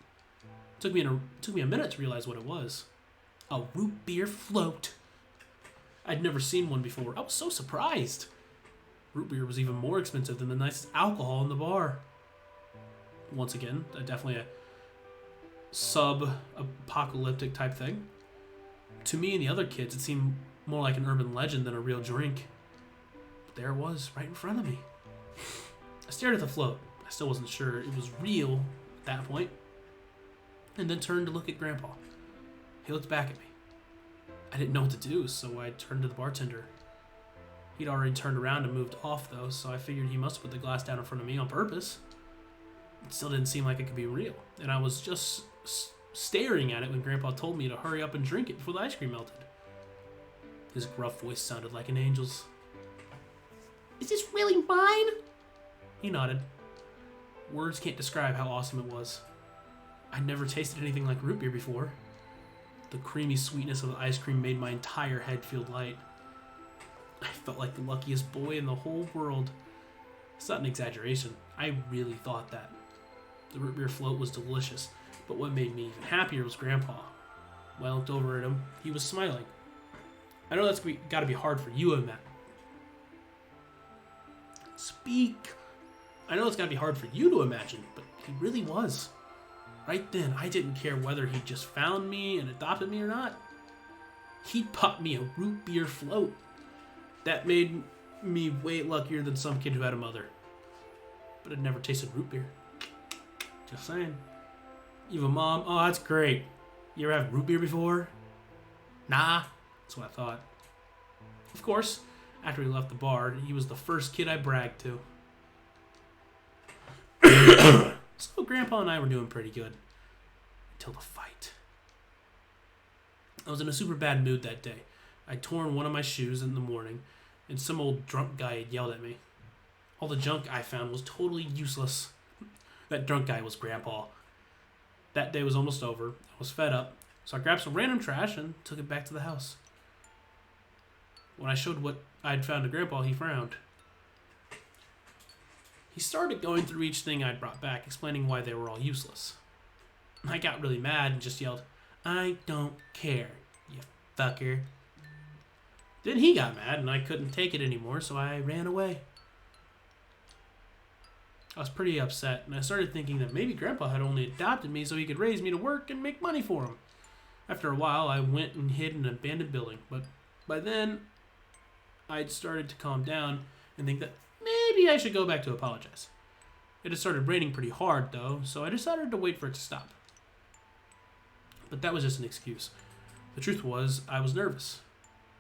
It took me a minute to realize what it was. A root beer float. I'd never seen one before. I was so surprised. Root beer was even more expensive than the nicest alcohol in the bar. Once again, definitely a sub-apocalyptic type thing. To me and the other kids, it seemed more like an urban legend than a real drink. But there it was, right in front of me. I stared at the float. I still wasn't sure it was real at that point. And then turned to look at Grandpa. He looked back at me. I didn't know what to do, so I turned to the bartender. He'd already turned around and moved off, though, so I figured he must have put the glass down in front of me on purpose. It still didn't seem like it could be real, and I was just staring at it when Grandpa told me to hurry up and drink it before the ice cream melted. His gruff voice sounded like an angel's. Is this really mine? He nodded. Words can't describe how awesome it was. I'd never tasted anything like root beer before. The creamy sweetness of the ice cream made my entire head feel light. I felt like the luckiest boy in the whole world. It's not an exaggeration. I really thought that. The root beer float was delicious, but what made me even happier was Grandpa. When I looked over at him, he was smiling. I know that's got to be hard for you, Matt. Speak. I know it's got to be hard for you to imagine, but he really was. Right then, I didn't care whether he just found me and adopted me or not. He bought me a root beer float. That made me way luckier than some kid who had a mother. But I'd never tasted root beer. Just saying. You have a mom? Oh, that's great. You ever have root beer before? Nah. That's what I thought. Of course, after we left the bar, he was the first kid I bragged to. So Grandpa and I were doing pretty good. Until the fight. I was in a super bad mood that day. I'd torn one of my shoes in the morning, and some old drunk guy had yelled at me. All the junk I found was totally useless. That drunk guy was Grandpa. That day was almost over. I was fed up, so I grabbed some random trash and took it back to the house. When I showed what I'd found to Grandpa, he frowned. He started going through each thing I'd brought back, explaining why they were all useless. I got really mad and just yelled, "I don't care, you fucker." Then he got mad and I couldn't take it anymore, so I ran away. I was pretty upset, and I started thinking that maybe Grandpa had only adopted me so he could raise me to work and make money for him. After a while, I went and hid in an abandoned building, but by then, I'd started to calm down and think that maybe I should go back to apologize. It had started raining pretty hard, though, so I decided to wait for it to stop. But that was just an excuse. The truth was, I was nervous.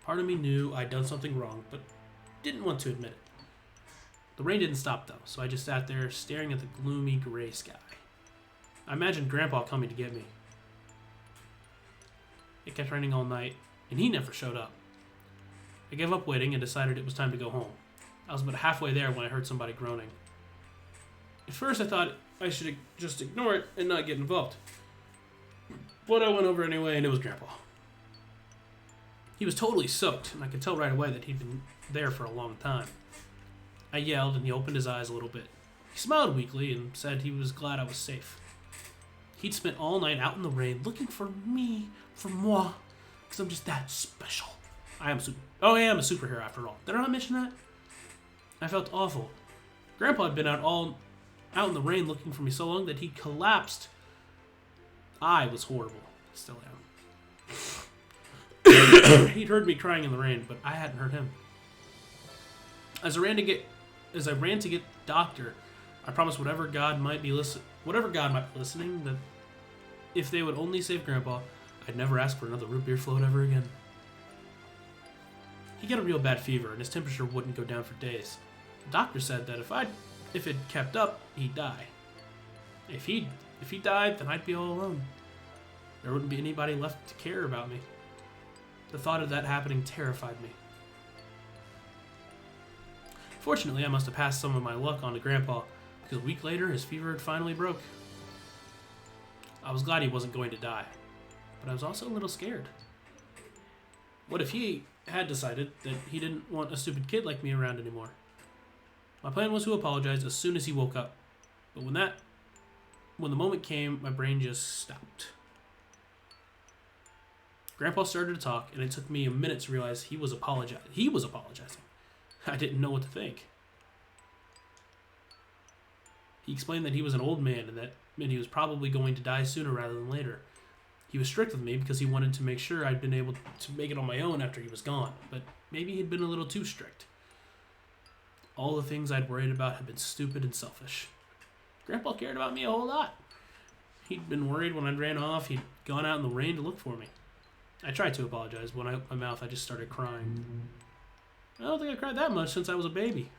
Part of me knew I'd done something wrong, but didn't want to admit it. The rain didn't stop, though, so I just sat there staring at the gloomy gray sky. I imagined Grandpa coming to get me. It kept raining all night, and he never showed up. I gave up waiting and decided it was time to go home. I was about halfway there when I heard somebody groaning. At first, I thought I should just ignore it and not get involved. But I went over anyway, and it was Grandpa. He was totally soaked, and I could tell right away that he'd been there for a long time. I yelled, and he opened his eyes a little bit. He smiled weakly and said he was glad I was safe. He'd spent all night out in the rain looking for me, for moi, because I'm just that special. I am a superhero after all. Did I not mention that? I felt awful. Grandpa had been out in the rain looking for me so long that he collapsed. I was horrible. Still am. He'd heard me crying in the rain, but I hadn't heard him. As I ran to get the doctor, I promised whatever God might be listening, that if they would only save Grandpa, I'd never ask for another root beer float ever again. He got a real bad fever, and his temperature wouldn't go down for days. The doctor said that if it kept up, he'd die. If he died, then I'd be all alone. There wouldn't be anybody left to care about me. The thought of that happening terrified me. Fortunately, I must have passed some of my luck on to Grandpa, because a week later, his fever had finally broke. I was glad he wasn't going to die, but I was also a little scared. What if he had decided that he didn't want a stupid kid like me around anymore? My plan was to apologize as soon as he woke up, but when the moment came, my brain just stopped. Grandpa started to talk, and it took me a minute to realize he was apologizing. I didn't know what to think. He explained that he was an old man and that he was probably going to die sooner rather than later. He was strict with me because he wanted to make sure I'd been able to make it on my own after he was gone, but maybe he'd been a little too strict. All the things I'd worried about had been stupid and selfish. Grandpa cared about me a whole lot. He'd been worried when I ran off. He'd gone out in the rain to look for me. I tried to apologize. When I opened my mouth, I just started crying. I don't think I cried that much since I was a baby.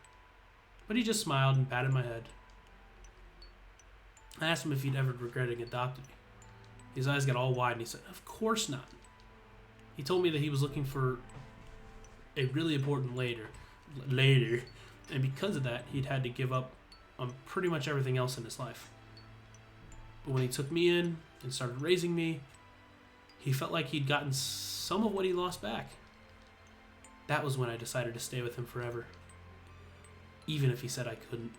But he just smiled and patted my head. I asked him if he'd ever regretted adopting me. His eyes got all wide and he said, "Of course not." He told me that he was looking for a really important later, and because of that, he'd had to give up on pretty much everything else in his life. But when he took me in and started raising me, he felt like he'd gotten some of what he lost back. That was when I decided to stay with him forever, even if he said I couldn't.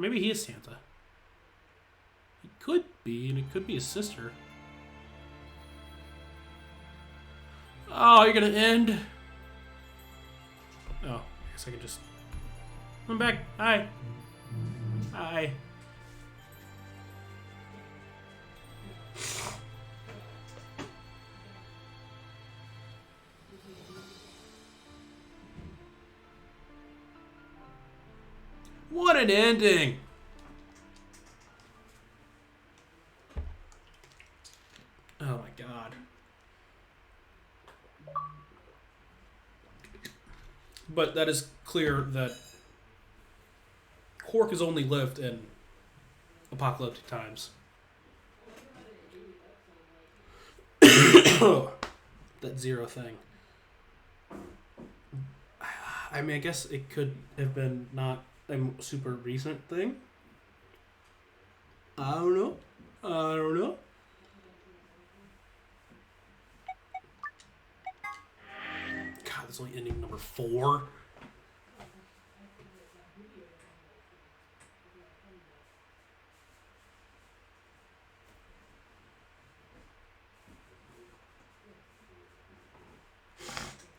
Maybe he is Santa. He could be, and it could be his sister. Oh, you're gonna end? Oh, I guess I can just... I'm back. Hi. Hi. What an ending! Oh my god. But that is clear that Quark has only lived in apocalyptic times. That Zero thing. I mean, I guess it could have been not a super recent thing. I don't know. I don't know. God, that's only ending number 4.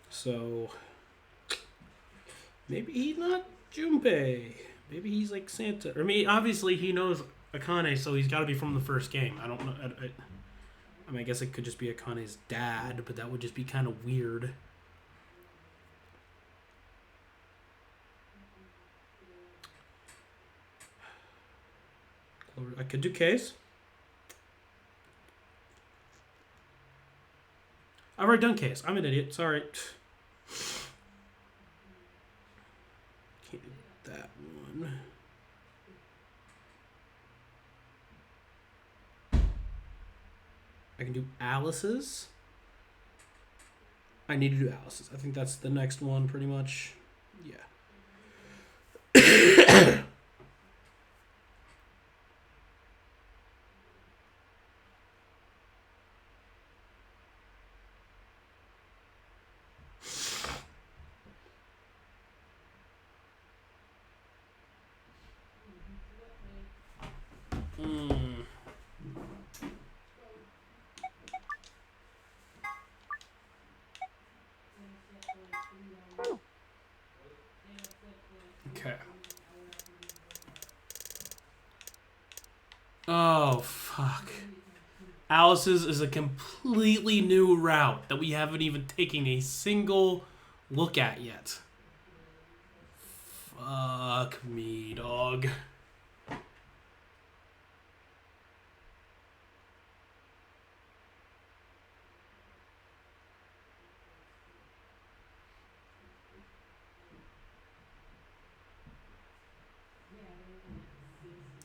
So maybe he's not Junpei. Maybe he's like Santa. Or obviously he knows Akane, so he's got to be from the first game. I don't know. I mean, I guess it could just be Akane's dad, but that would just be kind of weird. I could do Case. I've already done Case. I'm an idiot. Sorry. Can't do that one. I can do Alice's. I need to do Alice's. I think that's the next one, pretty much. Yeah. Okay. Oh, fuck. Alice's is a completely new route that we haven't even taken a single look at yet. Fuck me, dog.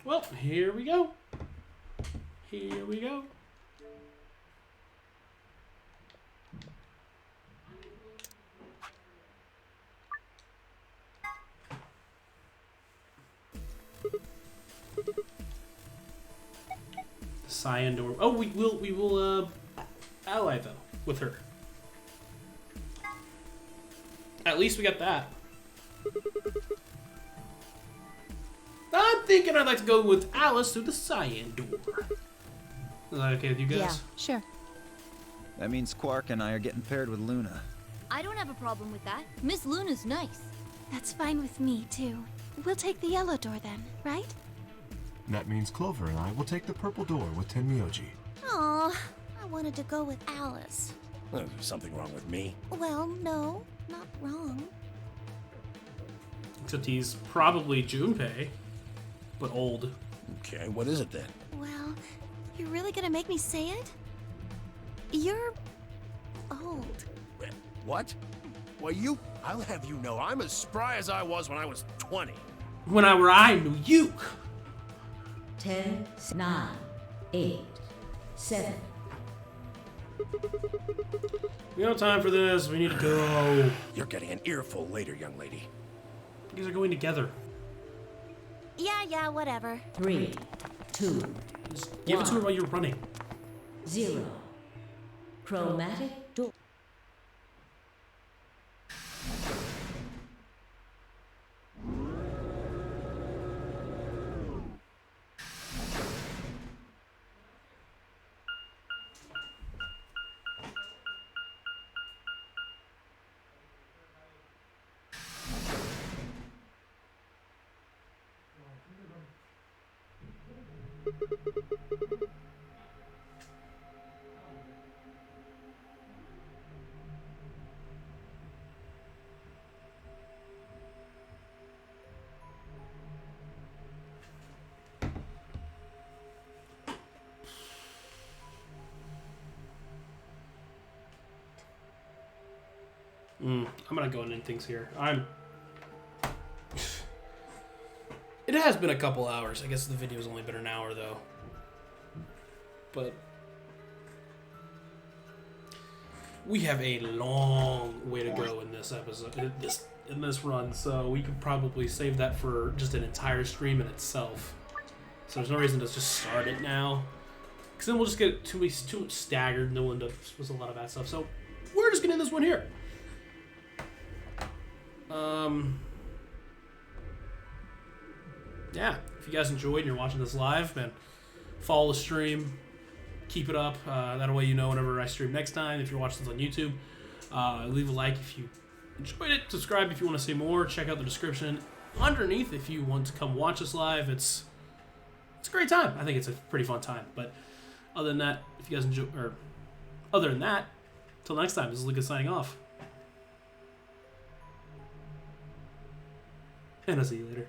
Well, here we go. Here we go. The cyan door. Oh, we will ally though with her. At least we got that. I'm thinking I'd like to go with Alice through the cyan door. Is that okay with you guys? Yeah, sure. That means Quark and I are getting paired with Luna. I don't have a problem with that. Miss Luna's nice. That's fine with me, too. We'll take the yellow door then, right? That means Clover and I will take the purple door with Tenmyouji. Aw, I wanted to go with Alice. There's something wrong with me. Well, no, not wrong. Except he's probably Junpei, but old. Okay, what is it then? Well, you're really gonna make me say it? You're old. What? Well, I'll have you know, I'm as spry as I was when I was 20. When I knew you. 10, 9, 8, 7. We don't have time for this. We need to go. You're getting an earful later, young lady. You guys are going together. Yeah, whatever. 3, 2, Just give it to her while you're running. 0. Chromatic door. I'm gonna go into things here. It has been a couple hours. I guess the video's only been an hour though. But we have a long way to go in this episode, in this run. So we could probably save that for just an entire stream in itself. So there's no reason to just start it now, because then we'll just get too staggered and then we'll end up with a lot of bad stuff. So we're just gonna end this one here. Yeah, if you guys enjoyed and you're watching this live, man, follow the stream, keep it up. That way you know whenever I stream next time. If you're watching this on YouTube, leave a like if you enjoyed it. Subscribe if you want to see more. Check out the description underneath if you want to come watch us live. It's a great time. I think it's a pretty fun time. But other than that, if you guys enjoy, or other than that, till next time, this is Lucas signing off. And I'll see you later.